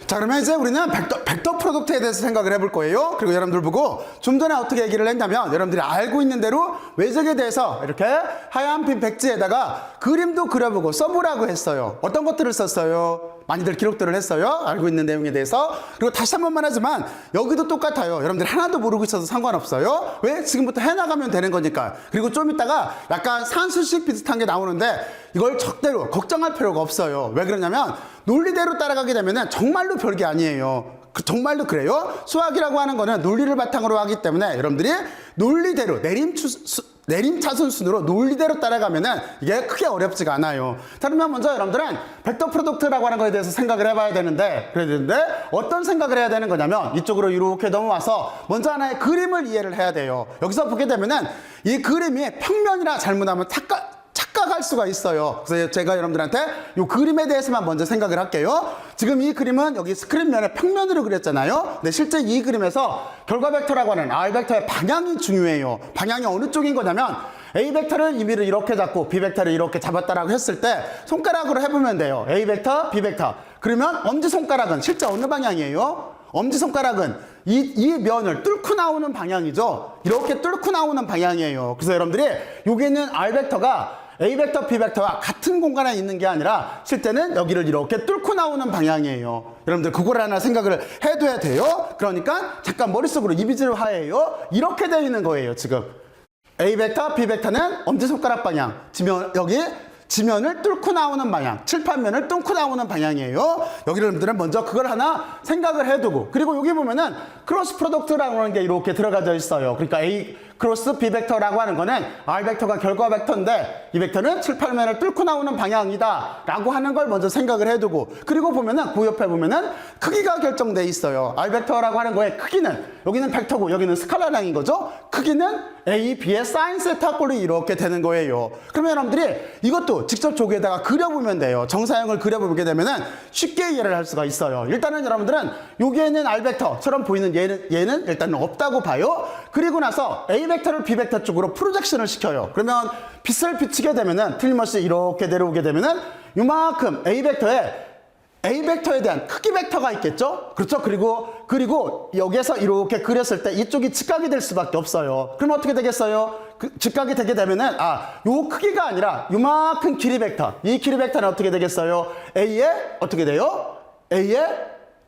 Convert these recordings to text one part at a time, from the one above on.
자, 그러면 이제 우리는 벡터 프로덕트에 대해서 생각을 해볼 거예요. 그리고 여러분들 보고 좀 전에 어떻게 얘기를 했냐면 여러분들이 알고 있는 대로 외적에 대해서 이렇게 하얀 빈 백지에다가 그림도 그려보고 써보라고 했어요. 어떤 것들을 썼어요? 많이들 기록들을 했어요. 알고 있는 내용에 대해서. 그리고 다시 한 번만 하지만 여기도 똑같아요. 여러분들 하나도 모르고 있어도 상관없어요. 왜? 지금부터 해나가면 되는 거니까. 그리고 좀 이따가 약간 산수식 비슷한 게 나오는데 이걸 절대로 걱정할 필요가 없어요. 왜 그러냐면 논리대로 따라가게 되면 정말로 별게 아니에요. 정말로 그래요. 수학이라고 하는 거는 논리를 바탕으로 하기 때문에 여러분들이 논리대로 내림차순 순으로 논리대로 따라가면은 이게 크게 어렵지가 않아요. 자, 그러면 먼저 여러분들은 벡터 프로덕트라고 하는 거에 대해서 생각을 해봐야 되는데, 어떤 생각을 해야 되는 거냐면 이쪽으로 이렇게 넘어와서 먼저 하나의 그림을 이해를 해야 돼요. 여기서 보게 되면은 이 그림이 평면이라 잘못하면 착각할 수가 있어요. 그래서 제가 여러분들한테 이 그림에 대해서만 먼저 생각을 할게요. 지금 이 그림은 여기 스크린면에 평면으로 그렸잖아요. 근데 실제 이 그림에서 결과 벡터라고 하는 R 벡터의 방향이 중요해요. 방향이 어느 쪽인 거냐면 A 벡터를 임의로 이렇게 잡고 B 벡터를 이렇게 잡았다라고 했을 때 손가락으로 해보면 돼요. A 벡터, B 벡터. 그러면 엄지손가락은 실제 어느 방향이에요? 엄지손가락은 이 면을 뚫고 나오는 방향이죠. 이렇게 뚫고 나오는 방향이에요. 그래서 여러분들이 여기 있는 R 벡터가 A 벡터, B 벡터와 같은 공간에 있는 게 아니라 실제는 여기를 이렇게 뚫고 나오는 방향이에요. 여러분들 그걸 하나 생각을 해둬야 돼요. 그러니까 잠깐 머릿속으로 이미지를 화해요. 이렇게 되어 있는 거예요. 지금 A 벡터, B 벡터는 엄지손가락 방향, 여기 지면을 뚫고 나오는 방향, 칠판면을 뚫고 나오는 방향이에요. 여기 여러분들은 먼저 그걸 하나 생각을 해두고, 그리고 여기 보면은 크로스 프로덕트라고 하는 게 이렇게 들어가져 있어요. 그러니까 A 크로스 B 벡터라고 하는 거는 R 벡터가 결과 벡터인데 이 벡터는 칠판면을 뚫고 나오는 방향이다 라고 하는 걸 먼저 생각을 해두고, 그리고 보면은 그 옆에 보면은 크기가 결정돼 있어요. R 벡터라고 하는 거의 크기는 여기는 벡터고 여기는 스칼라량인 거죠. 크기는 A, B의 사인 세타 꼴이 이렇게 되는 거예요. 그러면 여러분들이 이것도 직접 조개에다가 그려보면 돼요. 정사형을 그려보게 되면은 쉽게 이해를 할 수가 있어요. 일단은 여러분들은 여기에 있는 R 벡터처럼 보이는 얘는 일단은 없다고 봐요. 그리고 나서 A 벡터를 B 벡터 쪽으로 프로젝션을 시켜요. 그러면 빛을 비치게 되면은 틀림없이 이렇게 내려오게 되면은 요만큼 A 벡터에 대한 크기 벡터가 있겠죠? 그렇죠? 그리고 여기에서 이렇게 그렸을 때 이쪽이 직각이 될 수밖에 없어요. 그럼 어떻게 되겠어요? 직각이 되게 되면은, 요 크기가 아니라 요만큼 길이 벡터. 이 길이 벡터는 어떻게 되겠어요? A에, 어떻게 돼요? A에,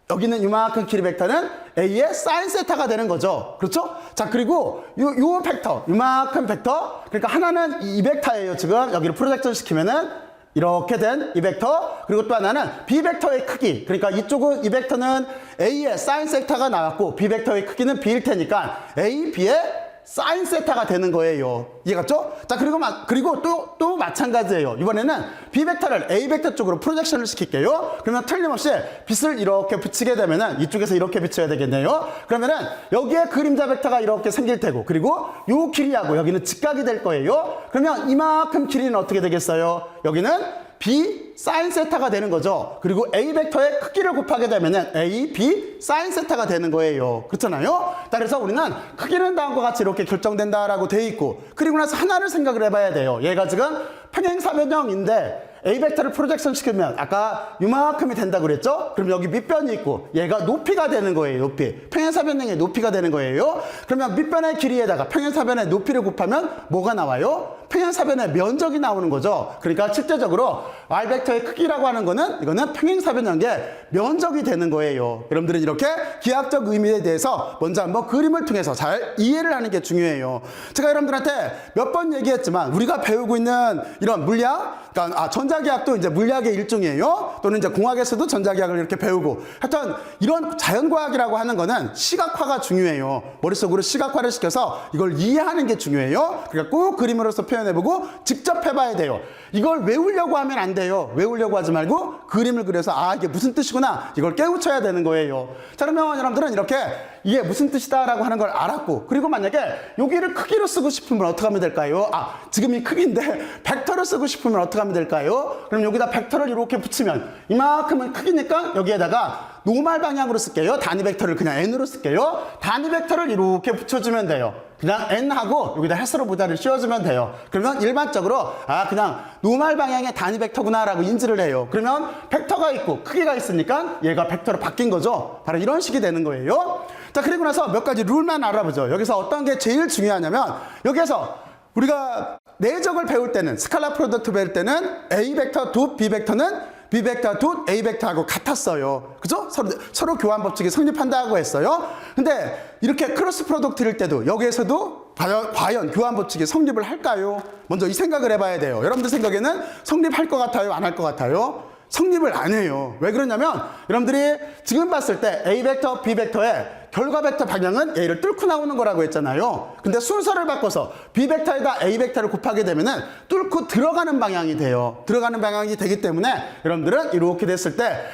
여기는 요만큼 길이 벡터는 A의 사인 세타가 되는 거죠. 그렇죠? 자, 그리고 요 벡터, 요만큼 벡터. 그러니까 하나는 이 벡터예요. 지금 여기를 프로젝션 시키면은 이렇게 된 이 벡터, 그리고 또 하나는 B 벡터의 크기. 그러니까 이쪽은 이 벡터는 A의 사인 세타가 나왔고 B 벡터의 크기는 B일 테니까 A, B의 사인 세타가 되는 거예요. 이해갔죠? 자, 그리고 또 마찬가지예요. 이번에는 B 벡터를 A 벡터 쪽으로 프로젝션을 시킬게요. 그러면 틀림없이 빛을 이렇게 붙이게 되면은 이쪽에서 이렇게 비춰야 되겠네요. 그러면은 여기에 그림자 벡터가 이렇게 생길 테고, 그리고 요 길이하고 여기는 직각이 될 거예요. 그러면 이만큼 길이는 어떻게 되겠어요? 여기는 B 사인 세타가 되는 거죠. 그리고 A 벡터의 크기를 곱하게 되면은 A, B 사인 세타가 되는 거예요. 그렇잖아요? 그래서 우리는 크기는 다음과 같이 이렇게 결정된다라고 돼 있고, 그리고 나서 하나를 생각을 해봐야 돼요. 얘가 지금 평행사변형인데 A 벡터를 프로젝션 시키면 아까 요만큼이 된다고 그랬죠? 그럼 여기 밑변이 있고 얘가 높이가 되는 거예요. 높이. 평행사변형의 높이가 되는 거예요. 그러면 밑변의 길이에다가 평행사변의 높이를 곱하면 뭐가 나와요? 평행사변의 면적이 나오는 거죠. 그러니까 실제적으로 R 벡터의 크기라고 하는 거는 이거는 평행사변형의 면적이 되는 거예요. 여러분들은 이렇게 기하학적 의미에 대해서 먼저 한번 그림을 통해서 잘 이해를 하는 게 중요해요. 제가 여러분들한테 몇 번 얘기했지만 우리가 배우고 있는 이런 물리학, 그러니까 전자기학도 이제 물리학의 일종이에요. 또는 이제 공학에서도 전자기학을 이렇게 배우고, 하여튼 이런 자연과학이라고 하는 거는 시각화가 중요해요. 머릿속으로 시각화를 시켜서 이걸 이해하는 게 중요해요. 그러니까 꼭 그림으로서 표현해보고 직접 해봐야 돼요. 이걸 외우려고 하면 안 돼요. 외우려고 하지 말고 그림을 그려서 이게 무슨 뜻이구나, 이걸 깨우쳐야 되는 거예요. 자, 그러면 여러분들은 이렇게 이게 무슨 뜻이다라고 하는 걸 알았고, 그리고 만약에 여기를 크기로 쓰고 싶으면 어떻게 하면 될까요? 지금 이 크기인데 벡터를 쓰고 싶으면 어떻게 하면 될까요? 그럼 여기다 벡터를 이렇게 붙이면 이만큼은 크기니까 여기에다가 노말 방향으로 쓸게요. 단위 벡터를 그냥 n으로 쓸게요. 단위 벡터를 이렇게 붙여주면 돼요. 그냥 n하고 여기다 햇서로 모자를 씌워주면 돼요. 그러면 일반적으로 그냥 노말 방향의 단위 벡터구나 라고 인지를 해요. 그러면 벡터가 있고 크기가 있으니까 얘가 벡터로 바뀐 거죠. 바로 이런 식이 되는 거예요. 자, 그리고 나서 몇 가지 룰만 알아보죠. 여기서 어떤 게 제일 중요하냐면 여기에서 우리가 내적을 배울 때는 스칼라 프로덕트 배울 때는 A 벡터 도 B 벡터는 B 벡터 도 A 벡터하고 같았어요. 그죠? 서로 교환 법칙이 성립한다고 했어요. 근데 이렇게 크로스 프로덕트일 때도 여기에서도 과연 교환 법칙이 성립을 할까요? 먼저 이 생각을 해봐야 돼요. 여러분들 생각에는 성립할 것 같아요? 안 할 것 같아요? 성립을 안 해요. 왜 그러냐면 여러분들이 지금 봤을 때 A 벡터, B 벡터의 결과 벡터 방향은 A를 뚫고 나오는 거라고 했잖아요. 근데 순서를 바꿔서 B 벡터에다 A 벡터를 곱하게 되면은 뚫고 들어가는 방향이 돼요. 들어가는 방향이 되기 때문에 여러분들은 이렇게 됐을 때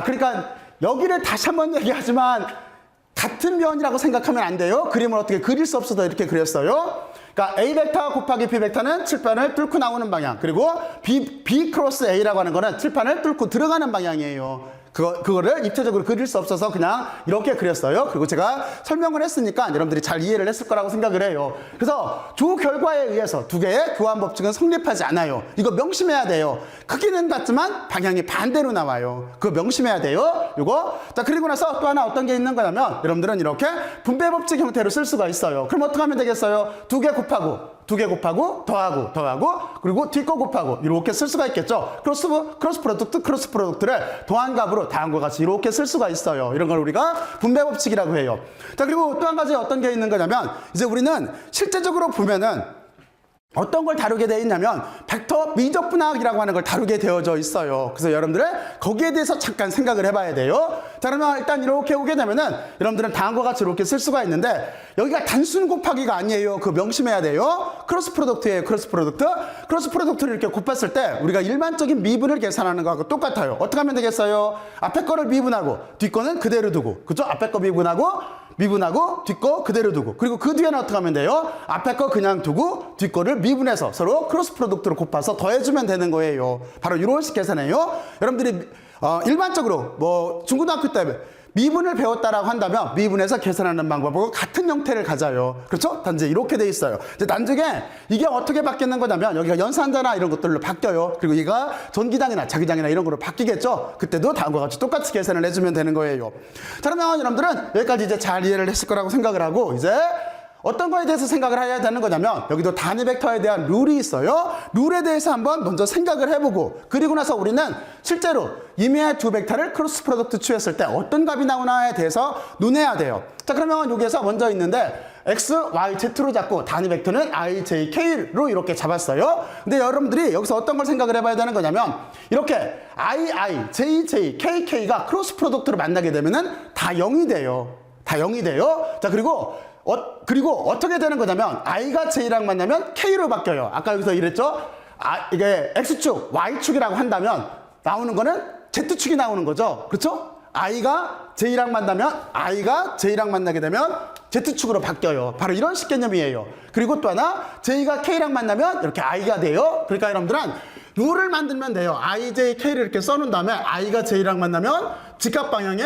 그러니까 여기를 다시 한번 얘기하지만 같은 면이라고 생각하면 안 돼요. 그림을 어떻게 그릴 수 없어서 이렇게 그렸어요. 그러니까 A 벡터 곱하기 B 벡터는 칠판을 뚫고 나오는 방향. 그리고 B 크로스 A라고 하는 거는 칠판을 뚫고 들어가는 방향이에요. 그거를 입체적으로 그릴 수 없어서 그냥 이렇게 그렸어요. 그리고 제가 설명을 했으니까 여러분들이 잘 이해를 했을 거라고 생각을 해요. 그래서 조 결과에 의해서 두 개의 교환 법칙은 성립하지 않아요. 이거 명심해야 돼요. 크기는 같지만 방향이 반대로 나와요. 그거 명심해야 돼요. 요거. 자, 그리고 나서 또 하나 어떤 게 있는 거냐면 여러분들은 이렇게 분배 법칙 형태로 쓸 수가 있어요. 그럼 어떻게 하면 되겠어요? 두 개 곱하고 더하고 그리고 뒷거 곱하고 이렇게 쓸 수가 있겠죠. 크로스 프로덕트를 더한 값으로 다음과 같이 이렇게 쓸 수가 있어요. 이런 걸 우리가 분배 법칙이라고 해요. 자, 그리고 또 한 가지 어떤 게 있는 거냐면 이제 우리는 실제적으로 보면은 어떤 걸 다루게 되어 있냐면 벡터 미적분학이라고 하는 걸 다루게 되어져 있어요. 그래서 여러분들은 거기에 대해서 잠깐 생각을 해봐야 돼요. 자, 그러면 일단 이렇게 오게 되면은 여러분들은 다음과 같이 이렇게 쓸 수가 있는데 여기가 단순 곱하기가 아니에요. 그거 명심해야 돼요. 크로스 프로덕트예요. 크로스 프로덕트를 이렇게 곱했을 때 우리가 일반적인 미분을 계산하는 거하고 똑같아요. 어떻게 하면 되겠어요? 앞에 거를 미분하고 뒷 거는 그대로 두고, 그죠? 앞에 거 미분하고 뒷 거 그대로 두고, 그리고 그 뒤에는 어떻게 하면 돼요? 앞에 거 그냥 두고 뒷 거를 미분해서 서로 크로스 프로덕트로 곱해서 더해주면 되는 거예요. 바로 이런 식 계산이에요. 여러분들이 일반적으로 뭐 중고등학교 때 미분을 배웠다라고 한다면 미분해서 계산하는 방법하고 같은 형태를 가져요. 그렇죠? 단지 이렇게 돼 있어요. 이제 나중에 이게 어떻게 바뀌는 거냐면 여기가 연산자나 이런 것들로 바뀌어요. 그리고 이가 전기장이나 자기장이나 이런 걸로 바뀌겠죠? 그때도 다음과 같이 똑같이 계산을 해주면 되는 거예요. 자, 그러면 여러분들은 여기까지 이제 잘 이해를 했을 거라고 생각을 하고 이제 어떤 거에 대해서 생각을 해야 되는 거냐면 여기도 단위 벡터에 대한 룰이 있어요. 룰에 대해서 한번 먼저 생각을 해보고 그리고 나서 우리는 실제로 이미의 두 벡터를 크로스 프로덕트 취했을 때 어떤 값이 나오나에 대해서 논해야 돼요. 자, 그러면 여기에서 먼저 있는데 X, Y, Z로 잡고 단위 벡터는 I, J, K로 이렇게 잡았어요. 근데 여러분들이 여기서 어떤 걸 생각을 해봐야 되는 거냐면 이렇게 I, J, J, K, K가 크로스 프로덕트로 만나게 되면은 다 0이 돼요. 다 0이 돼요. 자, 그리고 어떻게 되는 거냐면 I가 J랑 만나면 K로 바뀌어요. 아까 여기서 이랬죠? 이게 X축, Y축이라고 한다면 나오는 거는 Z축이 나오는 거죠. 그렇죠? I가 J랑 만나게 되면 Z축으로 바뀌어요. 바로 이런 식 개념이에요. 그리고 또 하나 J가 K랑 만나면 이렇게 I가 돼요. 그러니까 여러분들은 룰을 만들면 돼요. I, J, K를 이렇게 써놓은 다음에 I가 J랑 만나면 직각 방향에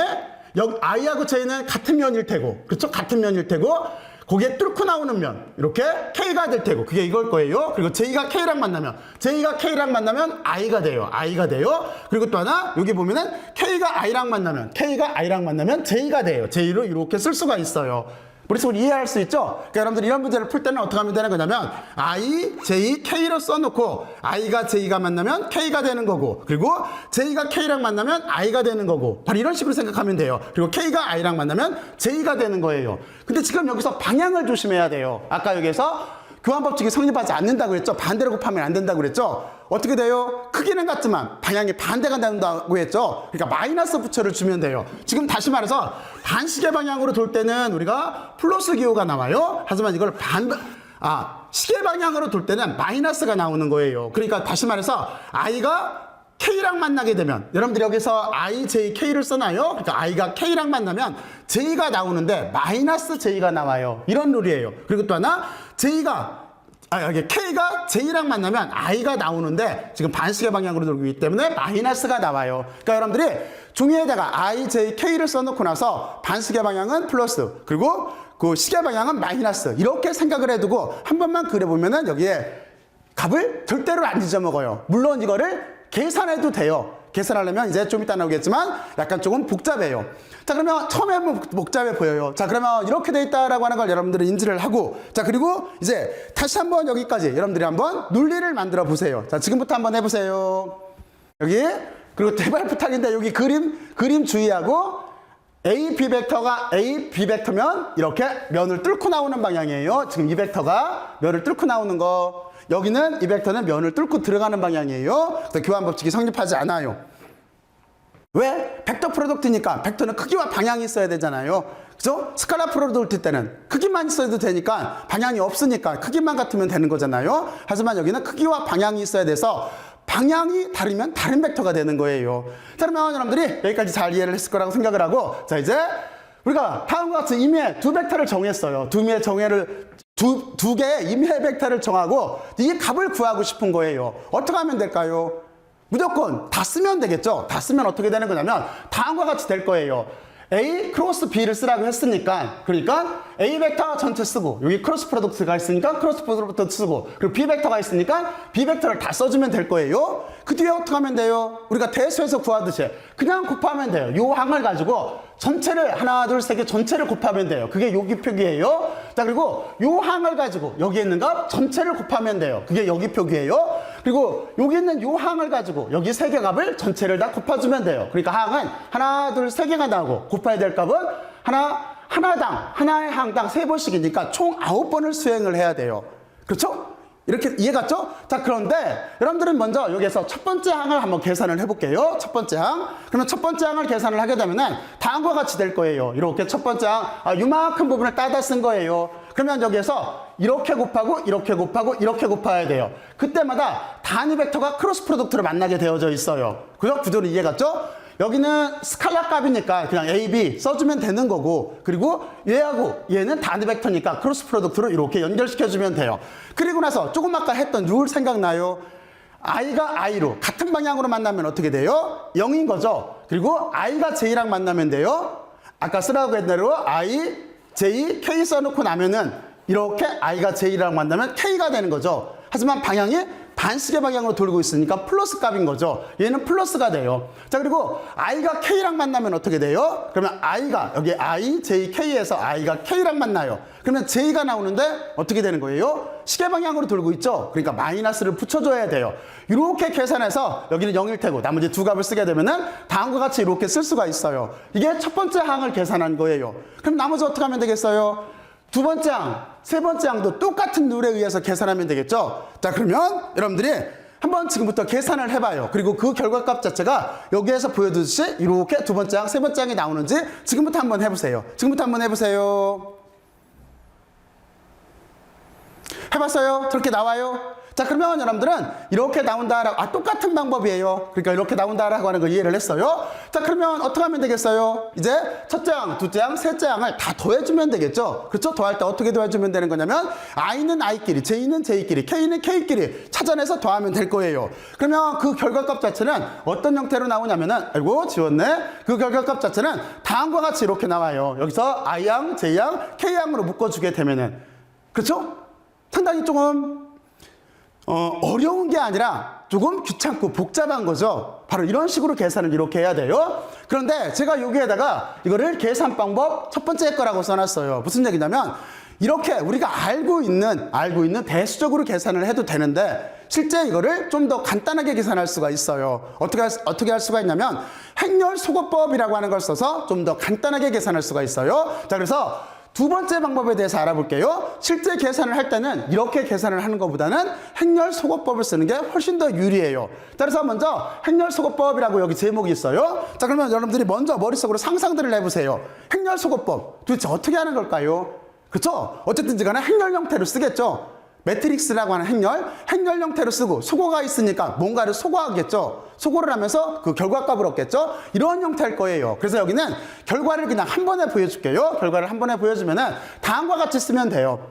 I하고 J는 같은 면일 테고, 그렇죠? 같은 면일 테고, 거기에 뚫고 나오는 면, 이렇게 K가 될 테고, 그게 이걸 거예요. 그리고 J가 K랑 만나면 I가 돼요. 그리고 또 하나, 여기 보면은 K가 I랑 만나면 J가 돼요. J로 이렇게 쓸 수가 있어요. 머릿속으로 이해할 수 있죠? 그러니까 여러분들 이런 문제를 풀 때는 어떻게 하면 되는 거냐면 I, J, K로 써놓고 I가 J가 만나면 K가 되는 거고 그리고 J가 K랑 만나면 I가 되는 거고 바로 이런 식으로 생각하면 돼요. 그리고 K가 I랑 만나면 J가 되는 거예요. 근데 지금 여기서 방향을 조심해야 돼요. 아까 여기서 교환법칙이 성립하지 않는다고 했죠? 반대로 곱하면 안 된다고 그랬죠? 어떻게 돼요? 크기는 같지만 방향이 반대가 된다고 했죠? 그러니까 마이너스 부처를 주면 돼요. 지금 다시 말해서 반시계 방향으로 돌 때는 우리가 플러스 기호가 나와요. 하지만 이걸 시계 방향으로 돌 때는 마이너스가 나오는 거예요. 그러니까 다시 말해서 I가 K랑 만나게 되면 여러분들이 여기서 I, J, K를 써놔요. 그러니까 I가 K랑 만나면 J가 나오는데 마이너스 J가 나와요. 이런 룰이에요. 그리고 또 하나 J가 여기 K가 J랑 만나면 I가 나오는데 지금 반시계 방향으로 돌고 있기 때문에 마이너스가 나와요. 그러니까 여러분들이 종이에다가 I, J, K를 써놓고 나서 반시계 방향은 플러스, 그리고 그 시계 방향은 마이너스, 이렇게 생각을 해두고 한 번만 그려보면은 여기에 값을 절대로 안 잊어먹어요. 물론 이거를 계산해도 돼요. 계산하려면 이제 좀 이따 나오겠지만 약간 조금 복잡해요. 자, 그러면 처음에 한번 복잡해 보여요. 자, 그러면 이렇게 돼 있다라고 하는 걸 여러분들은 인지를 하고, 자, 그리고 이제 다시 한번 여기까지 여러분들이 한번 논리를 만들어 보세요. 자, 지금부터 한번 해보세요. 여기, 그리고 제발 부탁인데 여기 그림 주의하고, A, B 벡터면 이렇게 면을 뚫고 나오는 방향이에요. 지금 이 벡터가 면을 뚫고 나오는 거. 여기는 이 벡터는 면을 뚫고 들어가는 방향이에요. 그래서 교환 법칙이 성립하지 않아요. 왜? 벡터 프로덕트니까 벡터는 크기와 방향이 있어야 되잖아요. 그죠? 스칼라 프로덕트 때는 크기만 있어도 되니까 방향이 없으니까 크기만 같으면 되는 거잖아요. 하지만 여기는 크기와 방향이 있어야 돼서 방향이 다르면 다른 벡터가 되는 거예요. 자, 그러면 여러분들이 여기까지 잘 이해를 했을 거라고 생각을 하고, 자, 이제 우리가 다음과 같이 임의의 두 벡터를 정했어요. 두 개의 임의의 벡터를 정하고 이 값을 구하고 싶은 거예요. 어떻게 하면 될까요? 무조건 다 쓰면 되겠죠. 다 쓰면 어떻게 되는 거냐면 다음과 같이 될 거예요. A 크로스 B를 쓰라고 했으니까, 그러니까 A 벡터 전체 쓰고, 여기 크로스 프로덕트가 있으니까 크로스 프로덕트 쓰고, 그리고 B 벡터가 있으니까 B 벡터를 다 써주면 될 거예요. 그 뒤에 어떻게 하면 돼요? 우리가 대수에서 구하듯이 그냥 곱하면 돼요. 요 항을 가지고 전체를 하나, 둘, 세 개 전체를 곱하면 돼요. 그게 여기 표기예요. 자, 그리고 요 항을 가지고 여기 있는 값 전체를 곱하면 돼요. 그게 여기 표기예요. 그리고 여기 있는 요 항을 가지고 여기 세 개 값을 전체를 다 곱해주면 돼요. 그러니까 항은 하나, 둘, 세 개가 나오고 곱해야 될 값은 하나의 항당 3번씩이니까 총 9번을 수행을 해야 돼요. 그렇죠? 이렇게 이해갔죠? 자, 그런데 여러분들은 먼저 여기에서 첫 번째 항을 한번 계산을 해볼게요. 첫 번째 항. 그러면 첫 번째 항을 계산을 하게 되면은 다음과 같이 될 거예요. 이렇게 첫 번째 항, 요만큼 부분을 따다 쓴 거예요. 그러면 여기에서 이렇게 곱하고 이렇게 곱하고 이렇게 곱해야 돼요. 그때마다 단위 벡터가 크로스 프로덕트로 만나게 되어져 있어요. 그죠? 구조는 이해갔죠? 여기는 스칼라 값이니까 그냥 A, B 써주면 되는 거고, 그리고 얘하고 얘는 단위 벡터니까 크로스 프로덕트로 이렇게 연결시켜주면 돼요. 그리고 나서 조금 아까 했던 룰 생각나요? I가 I로 같은 방향으로 만나면 어떻게 돼요? 0인 거죠. 그리고 I가 J랑 만나면 돼요. 아까 쓰라고 했던 대로 I, J, K 써놓고 나면은 이렇게 I가 J랑 만나면 K가 되는 거죠. 하지만 방향이 반시계 방향으로 돌고 있으니까 플러스 값인 거죠. 얘는 플러스가 돼요. 자, 그리고 I가 K랑 만나면 어떻게 돼요? 그러면 I가 여기 I, J, K에서 I가 K랑 만나요. 그러면 J가 나오는데 어떻게 되는 거예요? 시계 방향으로 돌고 있죠. 그러니까 마이너스를 붙여줘야 돼요. 이렇게 계산해서 여기는 0일 테고 나머지 두 값을 쓰게 되면은 다음과 같이 이렇게 쓸 수가 있어요. 이게 첫 번째 항을 계산한 거예요. 그럼 나머지 어떻게 하면 되겠어요? 두 번째 항, 세 번째 항도 똑같은 룰에 의해서 계산하면 되겠죠. 자, 그러면 여러분들이 한번 지금부터 계산을 해봐요. 그리고 그 결과값 자체가 여기에서 보여주듯이 이렇게 두 번째 항, 세 번째 항이 나오는지 지금부터 한번 해보세요. 해봤어요? 저렇게 나와요? 자, 그러면 여러분들은 이렇게 나온다라고, 똑같은 방법이에요. 그러니까 이렇게 나온다라고 하는 거 이해를 했어요. 자, 그러면 어떻게 하면 되겠어요? 이제 첫째 항, 둘째 항, 셋째 항을 다 더해주면 되겠죠. 그렇죠? 더할 때 어떻게 더해주면 되는 거냐면 I는 I끼리, J는 J끼리, K는 K끼리 찾아내서 더하면 될 거예요. 그러면 그 결과값 자체는 어떤 형태로 나오냐면은, 아이고 지웠네. 그 결과값 자체는 다음과 같이 이렇게 나와요. 여기서 I항, J항, K항으로 묶어주게 되면은, 그렇죠? 상당히 조금 어려운 게 아니라 조금 귀찮고 복잡한 거죠. 바로 이런 식으로 계산을 이렇게 해야 돼요. 그런데 제가 여기에다가 이거를 계산 방법 첫 번째 거라고 써놨어요. 무슨 얘기냐면 이렇게 우리가 알고 있는 대수적으로 계산을 해도 되는데 실제 이거를 좀 더 간단하게 계산할 수가 있어요. 어떻게 할 수가 있냐면 행렬소거법이라고 하는 걸 써서 좀 더 간단하게 계산할 수가 있어요. 자, 그래서 두 번째 방법에 대해서 알아볼게요. 실제 계산을 할 때는 이렇게 계산을 하는 것보다는 행렬소거법을 쓰는 게 훨씬 더 유리해요. 그래서 먼저 행렬소거법이라고 여기 제목이 있어요. 자, 그러면 여러분들이 먼저 머릿속으로 상상들을 해보세요. 행렬소거법 도대체 어떻게 하는 걸까요? 그렇죠? 어쨌든지 간에 행렬 형태로 쓰겠죠. 매트릭스라고 하는 행렬 형태로 쓰고 소거가 있으니까 뭔가를 소거하겠죠. 소거를 하면서 그 결과값을 얻겠죠. 이런 형태일 거예요. 그래서 여기는 결과를 그냥 한 번에 보여줄게요. 결과를 한 번에 보여주면은 다음과 같이 쓰면 돼요.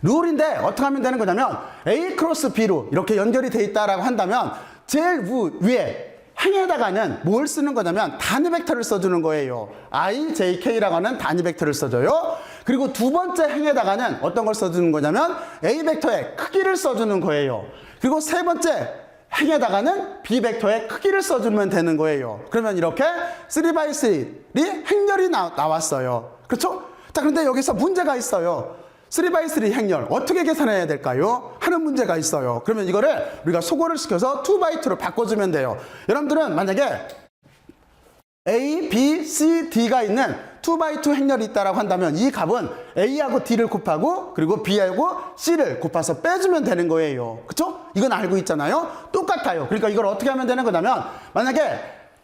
룰인데 어떻게 하면 되는 거냐면 A 크로스 B로 이렇게 연결이 돼 있다라고 한다면 제일 위에 행에다가는 뭘 쓰는 거냐면 단위 벡터를 써주는 거예요. I, J, K라고 하는 단위 벡터를 써줘요. 그리고 두 번째 행에다가는 어떤 걸 써주는 거냐면 A 벡터의 크기를 써주는 거예요. 그리고 세 번째 행에다가는 B 벡터의 크기를 써주면 되는 거예요. 그러면 이렇게 3x3이 행렬이 나왔어요. 그렇죠? 자, 그런데 여기서 문제가 있어요. 3x3 행렬 어떻게 계산해야 될까요? 하는 문제가 있어요. 그러면 이거를 우리가 소거를 시켜서 2x2로 바꿔주면 돼요. 여러분들은 만약에 A, B, C, D가 있는 2x2 행렬이 있다라고 한다면 이 값은 A하고 D를 곱하고 그리고 B하고 C를 곱해서 빼주면 되는 거예요. 그쵸? 이건 알고 있잖아요. 똑같아요. 그러니까 이걸 어떻게 하면 되는 거냐면 만약에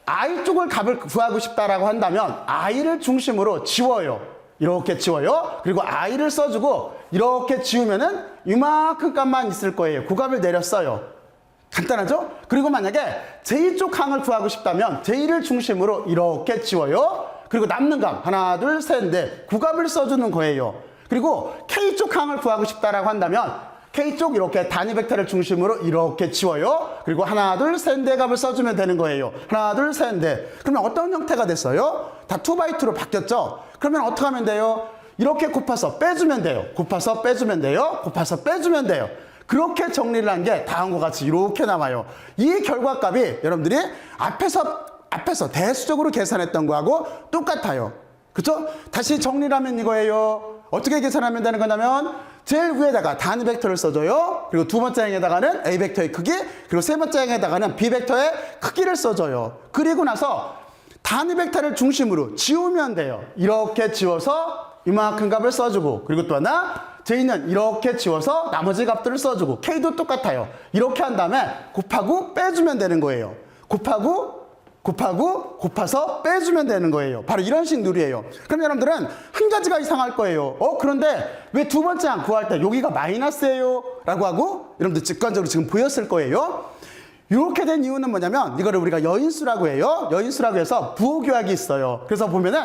I 쪽을 값을 구하고 싶다라고 한다면 I를 중심으로 지워요. 이렇게 지워요. 그리고 I를 써주고 이렇게 지우면은 이만큼 값만 있을 거예요. 그 값을 내렸어요. 간단하죠? 그리고 만약에 J 쪽 항을 구하고 싶다면 J를 중심으로 이렇게 지워요. 그리고 남는 값 하나 둘 셋 넷 그 값을 써주는 거예요. 그리고 K 쪽 항을 구하고 싶다라고 한다면 K 쪽 이렇게 단위 벡터를 중심으로 이렇게 지워요. 그리고 하나 둘 셋 넷 값을 써주면 되는 거예요. 하나 둘 셋 넷. 그러면 어떤 형태가 됐어요? 다 2x2로 바뀌었죠? 그러면 어떻게 하면 돼요? 이렇게 곱해서 빼주면 돼요. 곱해서 빼주면 돼요. 곱해서 빼주면 돼요. 그렇게 정리를 한 게 다음과 같이 이렇게 나와요. 이 결과값이 여러분들이 앞에서 대수적으로 계산했던 거하고 똑같아요. 그렇죠? 다시 정리를 하면 이거예요. 어떻게 계산하면 되는 거냐면 제일 위에다가 단위 벡터를 써줘요. 그리고 두 번째 행에다가는 A 벡터의 크기, 그리고 세 번째 행에다가는 B 벡터의 크기를 써줘요. 그리고 나서 단위 벡터를 중심으로 지우면 돼요. 이렇게 지워서 이만큼 값을 써주고, 그리고 또 하나 J는 이렇게 지워서 나머지 값들을 써주고, K도 똑같아요. 이렇게 한 다음에 곱하고 빼주면 되는 거예요. 곱하고 곱해서 빼주면 되는 거예요. 바로 이런 식 룰이에요. 그럼 여러분들은 한 가지가 이상할 거예요. 그런데 왜 두 번째 항 구할 때 여기가 마이너스예요? 라고 하고 여러분들 직관적으로 지금 보였을 거예요. 이렇게 된 이유는 뭐냐면 이거를 우리가 여인수라고 해요. 여인수라고 해서 부호교약이 있어요. 그래서 보면은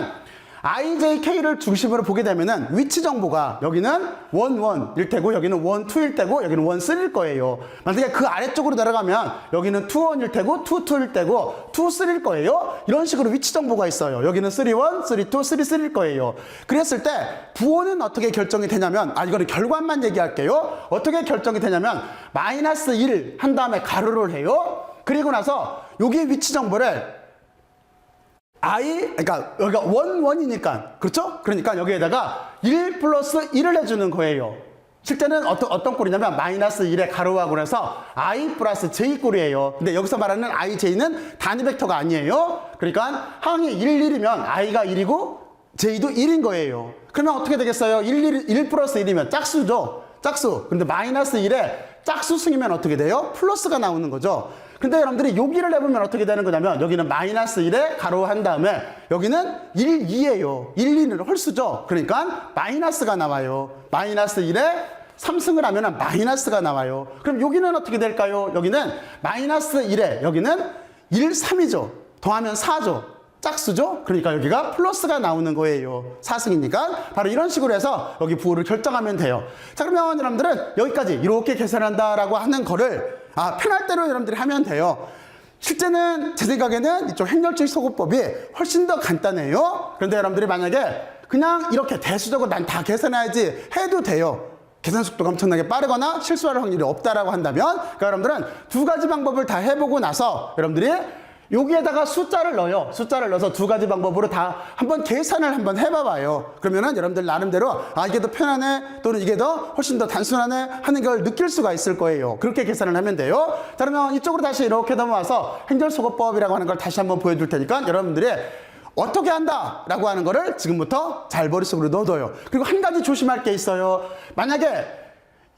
I, J, K를 중심으로 보게 되면은 위치 정보가 여기는 1, 1일 테고 여기는 1, 2일 테고 여기는 1, 3일 거예요. 만약에 그 아래쪽으로 내려가면 여기는 2, 1일 테고 2, 2일 테고 2, 3일 거예요. 이런 식으로 위치 정보가 있어요. 여기는 3, 1, 3, 2, 3, 3일 거예요. 그랬을 때 부호는 어떻게 결정이 되냐면 이거는 결과만 얘기할게요. 어떻게 결정이 되냐면 마이너스 1 한 다음에 가로를 해요. 그리고 나서 여기 위치 정보를 그러니까 여기가 1, 1이니까 그렇죠? 그러니까 여기에다가 1 플러스 1을 해주는 거예요. 실제는 어떤 꼴이냐면 마이너스 1의 가로하고 해서 I 플러스 J 꼴이에요. 근데 여기서 말하는 I, J는 단위 벡터가 아니에요. 그러니까 항이 1, 1이면 I가 1이고 J도 1인 거예요. 그러면 어떻게 되겠어요? 1 플러스 1이면 짝수죠. 짝수. 근데 마이너스 1에 짝수승이면 어떻게 돼요? 플러스가 나오는 거죠. 근데 여러분들이 여기를 해보면 어떻게 되는 거냐면 여기는 마이너스 1에 가로 한 다음에 여기는 1, 2예요. 1, 2는 홀수죠. 그러니까 마이너스가 나와요. 마이너스 1에 3승을 하면 마이너스가 나와요. 그럼 여기는 어떻게 될까요? 여기는 마이너스 1에 여기는 1, 3이죠. 더하면 4죠. 짝수죠? 그러니까 여기가 플러스가 나오는 거예요. 4승이니까. 바로 이런 식으로 해서 여기 부호를 결정하면 돼요. 자, 그러면 여러분들은 여기까지 이렇게 계산한다라고 하는 거를 편할 대로 여러분들이 하면 돼요. 실제는 제 생각에는 이쪽 행렬칙 소거법이 훨씬 더 간단해요. 그런데 여러분들이 만약에 그냥 이렇게 대수적으로 난 다 계산해야지 해도 돼요. 계산 속도가 엄청나게 빠르거나 실수할 확률이 없다라고 한다면 그러니까 여러분들은 두 가지 방법을 다 해보고 나서 여러분들이 여기에다가 숫자를 넣어요. 숫자를 넣어서 두 가지 방법으로 다 한번 계산을 한번 해봐봐요. 그러면은 여러분들 나름대로 이게 더 편하네 또는 이게 더 훨씬 더 단순하네 하는 걸 느낄 수가 있을 거예요. 그렇게 계산을 하면 돼요. 자, 그러면 이쪽으로 다시 이렇게 넘어와서 행렬소거법이라고 하는 걸 다시 한번 보여줄 테니까 여러분들이 어떻게 한다라고 하는 거를 지금부터 잘 머릿속으로 넣어둬요. 그리고 한 가지 조심할 게 있어요. 만약에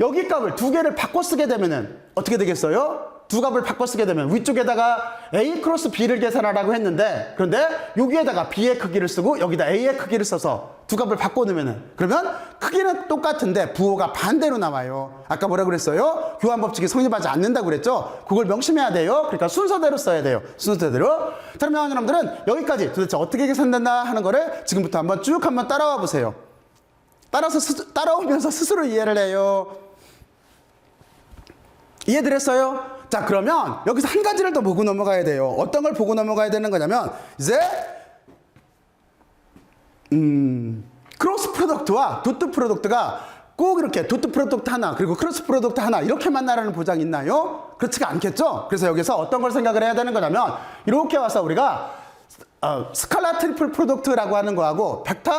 여기 값을 두 개를 바꿔 쓰게 되면은 어떻게 되겠어요? 두 값을 바꿔 쓰게 되면 위쪽에다가 A 크로스 B를 계산하라고 했는데 그런데 여기에다가 B의 크기를 쓰고 여기다 A의 크기를 써서 두 값을 바꿔 넣으면은 그러면 크기는 똑같은데 부호가 반대로 나와요. 아까 뭐라고 그랬어요? 교환법칙이 성립하지 않는다고 그랬죠? 그걸 명심해야 돼요. 그러니까 순서대로 써야 돼요. 순서대로. 자, 그러면 여러분들은 여기까지 도대체 어떻게 계산된다 하는 거를 지금부터 한번 쭉 한번 따라와 보세요. 따라오면서 스스로 이해를 해요. 이해드렸어요? 자, 그러면 여기서 한 가지를 더 보고 넘어가야 돼요. 어떤 걸 보고 넘어가야 되는 거냐면 이제 크로스 프로덕트와 도트 프로덕트가 꼭 이렇게 도트 프로덕트 하나 그리고 크로스 프로덕트 하나 이렇게 만나라는 보장이 있나요? 그렇지가 않겠죠? 그래서 여기서 어떤 걸 생각을 해야 되는 거냐면 이렇게 와서 우리가 스칼라 트리플 프로덕트라고 하는 거하고 벡터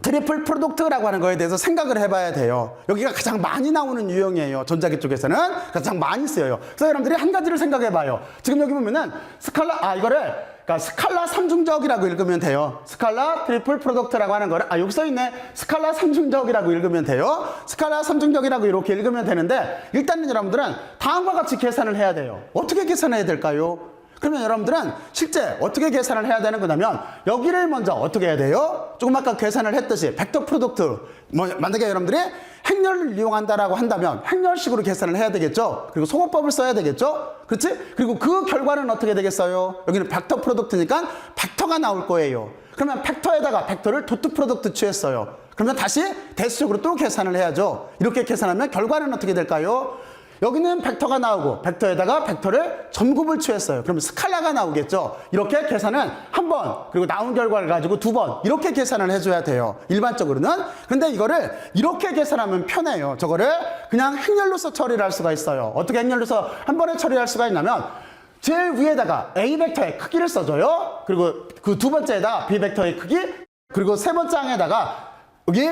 트리플 프로덕트라고 하는 거에 대해서 생각을 해봐야 돼요. 여기가 가장 많이 나오는 유형이에요. 전자기 쪽에서는 가장 많이 쓰여요. 그래서 여러분들이 한 가지를 생각해봐요. 지금 여기 보면은 그러니까 스칼라 3중적이라고 읽으면 돼요. 스칼라 트리플 프로덕트라고 하는 거를 여기 써있네. 스칼라 3중적이라고 읽으면 돼요. 스칼라 3중적이라고 이렇게 읽으면 되는데 일단은 여러분들은 다음과 같이 계산을 해야 돼요. 어떻게 계산해야 될까요? 그러면 여러분들은 실제 어떻게 계산을 해야 되는 거냐면 여기를 먼저 어떻게 해야 돼요? 조금 아까 계산을 했듯이 벡터 프로덕트 만약에 여러분들이 행렬을 이용한다라고 한다면 행렬식으로 계산을 해야 되겠죠? 그리고 소거법을 써야 되겠죠? 그렇지? 그리고 그 결과는 어떻게 되겠어요? 여기는 벡터 프로덕트니까 벡터가 나올 거예요. 그러면 벡터에다가 벡터를 도트 프로덕트 취했어요. 그러면 다시 대수적으로 또 계산을 해야죠. 이렇게 계산하면 결과는 어떻게 될까요? 여기는 벡터가 나오고 벡터에다가 벡터를 점곱을 취했어요. 그러면 스칼라가 나오겠죠. 이렇게 계산은 한 번 그리고 나온 결과를 가지고 두 번 이렇게 계산을 해줘야 돼요. 일반적으로는. 근데 이거를 이렇게 계산하면 편해요. 저거를 그냥 행렬로서 처리를 할 수가 있어요. 어떻게 행렬로서 한 번에 처리할 수가 있냐면 제일 위에다가 A 벡터의 크기를 써줘요. 그리고 그 두 번째에다가 B 벡터의 크기 그리고 세 번째 항에다가 여기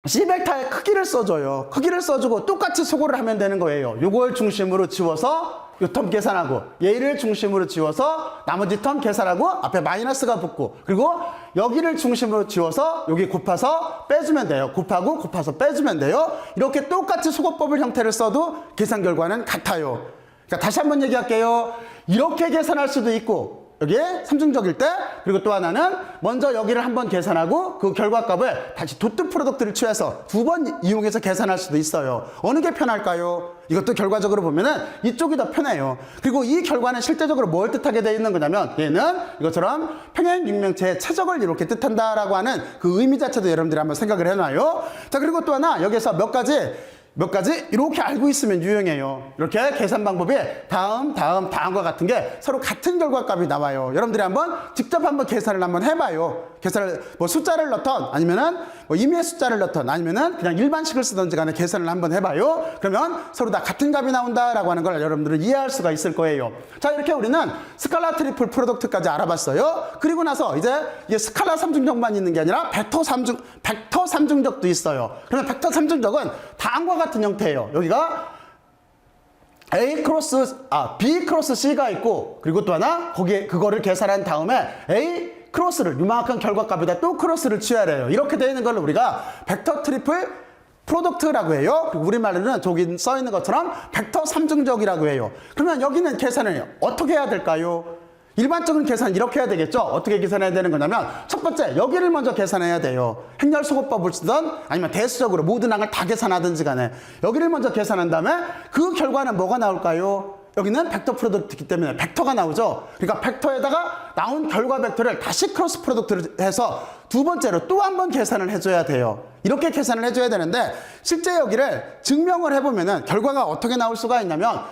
C 벡터의 크기를 써줘요. 크기를 써주고 똑같이 소거를 하면 되는 거예요. 요걸 중심으로 지워서 요 텀 계산하고 얘를 중심으로 지워서 나머지 텀 계산하고 앞에 마이너스가 붙고 그리고 여기를 중심으로 지워서 여기 곱해서 빼주면 돼요. 곱하고 곱해서 빼주면 돼요. 이렇게 똑같이 소거법을 형태를 써도 계산 결과는 같아요. 그러니까 다시 한번 얘기할게요. 이렇게 계산할 수도 있고 여기에 삼중적일 때 그리고 또 하나는 먼저 여기를 한번 계산하고 그 결과값을 다시 도트 프로덕트를 취해서 두 번 이용해서 계산할 수도 있어요. 어느 게 편할까요? 이것도 결과적으로 보면은 이쪽이 더 편해요. 그리고 이 결과는 실제적으로 뭘 뜻하게 되어 있는 거냐면 얘는 이것처럼 평행 육명체의 최적을 이렇게 뜻한다라고 하는 그 의미 자체도 여러분들이 한번 생각을 해놔요. 자, 그리고 또 하나 여기서 몇 가지 이렇게 알고 있으면 유용해요. 이렇게 계산 방법이 다음과 같은 게 서로 같은 결과값이 나와요. 여러분들이 한번 직접 한번 계산을 한번 해봐요. 계산을 숫자를 넣던 아니면은 임의의 숫자를 넣던 아니면은 그냥 일반식을 쓰던지 간에 계산을 한번 해봐요. 그러면 서로 다 같은 값이 나온다라고 하는 걸 여러분들은 이해할 수가 있을 거예요. 자, 이렇게 우리는 스칼라 트리플 프로덕트까지 알아봤어요. 그리고 나서 이제 이게 스칼라 3중적만 있는 게 아니라 벡터 3중적도 있어요. 그러면 벡터 3중적은 다음과 같은 형태예요. 여기가 B 크로스 C가 있고 그리고 또 하나 거기에 그거를 계산한 다음에 A 크로스를 요만큼 결과값에다 또 크로스를 취해야 해요. 이렇게 되어 있는 걸 우리가 벡터 트리플 프로덕트라고 해요. 그리고 우리말로는 저기 써 있는 것처럼 벡터 3중적이라고 해요. 그러면 여기는 계산을 어떻게 해야 될까요? 일반적인 계산 이렇게 해야 되겠죠? 어떻게 계산해야 되는 거냐면 첫 번째 여기를 먼저 계산해야 돼요. 행렬소거법을 쓰든 아니면 대수적으로 모든 항을 다 계산하든지 간에 여기를 먼저 계산한 다음에 그 결과는 뭐가 나올까요? 여기는 벡터 프로덕트이기 때문에 벡터가 나오죠. 그러니까 벡터에다가 나온 결과 벡터를 다시 크로스 프로덕트를 해서 두 번째로 또 한 번 계산을 해줘야 돼요. 이렇게 계산을 해줘야 되는데 실제 여기를 증명을 해보면은 결과가 어떻게 나올 수가 있냐면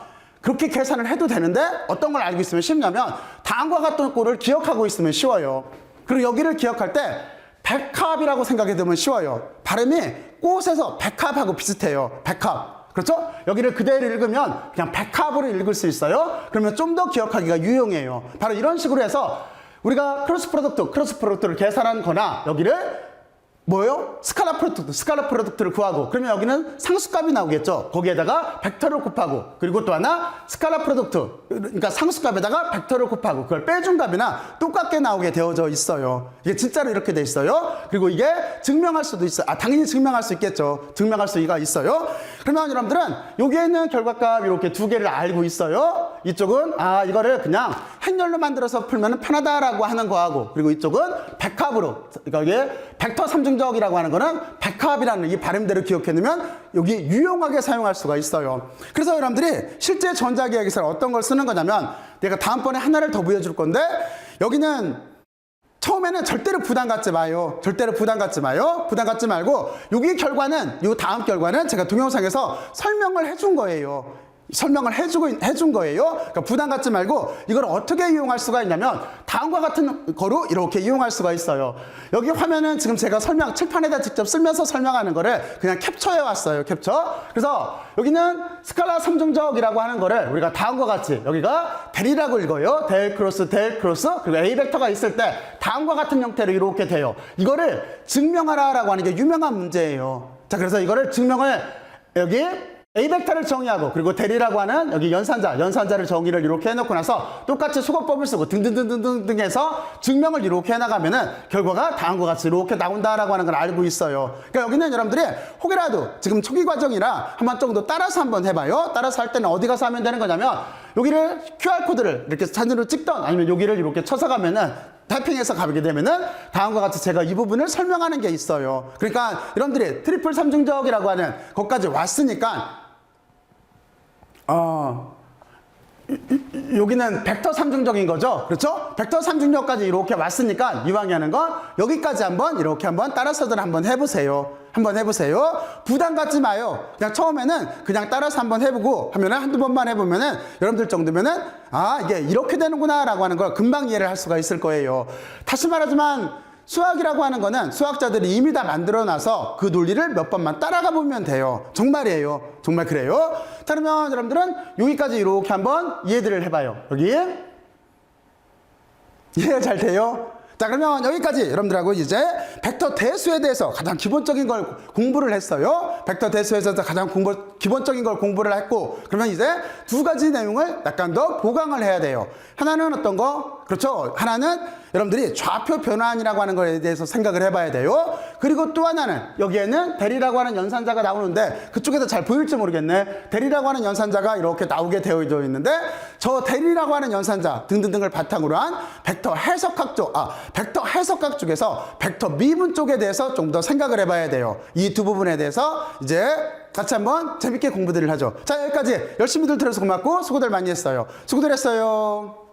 그렇게 계산을 해도 되는데 어떤 걸 알고 있으면 쉽냐면 다음과 같은 꼴을 기억하고 있으면 쉬워요. 그리고 여기를 기억할 때 백합이라고 생각이 되면 쉬워요. 발음이 꽃에서 백합하고 비슷해요. 백합. 그렇죠? 여기를 그대로 읽으면 그냥 백합으로 읽을 수 있어요. 그러면 좀 더 기억하기가 유용해요. 바로 이런 식으로 해서 우리가 크로스 프로덕트를 계산한 거나 여기를 뭐예요? 스칼라 프로덕트를 구하고 그러면 여기는 상수값이 나오겠죠. 거기에다가 벡터를 곱하고 그리고 또 하나 스칼라 프로덕트 그러니까 상수값에다가 벡터를 곱하고 그걸 빼준 값이나 똑같게 나오게 되어져 있어요. 이게 진짜로 이렇게 돼 있어요. 그리고 이게 증명할 수도 있어요. 당연히 증명할 수 있겠죠. 증명할 수가 있어요. 그러면 여러분들은 여기에 있는 결과값 이렇게 두 개를 알고 있어요. 이쪽은 이거를 그냥 행렬로 만들어서 풀면 편하다라고 하는 거하고 그리고 이쪽은 백합으로 그러니까 이게 벡터 3중적이라고 하는 거는 백합이라는 이 발음대로 기억해 놓으면 여기 유용하게 사용할 수가 있어요. 그래서 여러분들이 실제 전자기하기에서 어떤 걸 쓰는 거냐면 내가 다음번에 하나를 더 보여줄 건데 여기는 처음에는 절대로 부담 갖지 마요. 절대로 부담 갖지 마요. 부담 갖지 말고 여기 결과는, 요 다음 결과는 제가 동영상에서 설명을 해준 거예요. 설명을 해준 거예요. 그러니까 부담 갖지 말고 이걸 어떻게 이용할 수가 있냐면 다음과 같은 거로 이렇게 이용할 수가 있어요. 여기 화면은 지금 제가 칠판에다 직접 쓰면서 설명하는 거를 그냥 캡처해 왔어요. 캡처. 그래서 여기는 스칼라 3중적이라고 하는 거를 우리가 다음과 같이, 여기가 델이라고 읽어요. 델 크로스 그리고 A 벡터가 있을 때 다음과 같은 형태로 이렇게 돼요. 이거를 증명하라라고 하는 게 유명한 문제예요. 자, 그래서 이거를 증명을 여기 A 벡터를 정의하고, 그리고 델이라고 하는 여기 연산자를 정의를 이렇게 해놓고 나서 똑같이 수거법을 쓰고 등등등등등 해서 증명을 이렇게 해나가면은 결과가 다음과 같이 이렇게 나온다라고 하는 걸 알고 있어요. 그러니까 여기는 여러분들이 혹이라도 지금 초기 과정이라 한번 정도 따라서 한번 해봐요. 따라서 할 때는 어디 가서 하면 되는 거냐면 여기를 QR코드를 이렇게 사진으로 찍던 아니면 여기를 이렇게 쳐서 가면은 타이핑해서 가게 되면은 다음과 같이 제가 이 부분을 설명하는 게 있어요. 그러니까 여러분들이 트리플 3중적이라고 하는 것까지 왔으니까 여기는 벡터 3중적인 거죠. 그렇죠? 벡터 3중적까지 이렇게 왔으니까 이왕이 하는 건 여기까지 한번 이렇게 한번 따라서들 한번 해보세요. 한번 해보세요. 부담 갖지 마요. 그냥 처음에는 그냥 따라서 한번 해보고 하면은 한두 번만 해보면은 여러분들 정도면은 이게 이렇게 되는구나 라고 하는 걸 금방 이해를 할 수가 있을 거예요. 다시 말하지만 수학이라고 하는 거는 수학자들이 이미 다 만들어놔서 그 논리를 몇 번만 따라가 보면 돼요. 정말이에요. 정말 그래요. 자, 그러면 여러분들은 여기까지 이렇게 한번 이해들을 해봐요. 여기 이해가 잘 돼요? 자, 그러면 여기까지 여러분들하고 이제 벡터 대수에 대해서 가장 기본적인 걸 공부를 했어요. 벡터 대수에서 가장 기본적인 걸 공부를 했고, 그러면 이제 두 가지 내용을 약간 더 보강을 해야 돼요. 하나는 어떤 거? 그렇죠. 하나는 여러분들이 좌표 변환이라고 하는 거에 대해서 생각을 해봐야 돼요. 그리고 또 하나는 여기에는 델이라고 하는 연산자가 나오는데 그쪽에서 잘 보일지 모르겠네. 델이라고 하는 연산자가 이렇게 나오게 되어 있는데 저 델이라고 하는 연산자 등등등을 바탕으로 한 벡터 해석학 쪽에서 벡터 미분 쪽에 대해서 좀 더 생각을 해봐야 돼요. 이 두 부분에 대해서 이제 같이 한번 재밌게 공부들을 하죠. 자, 여기까지 열심히들 들어서 고맙고 수고들 많이 했어요. 수고들 했어요.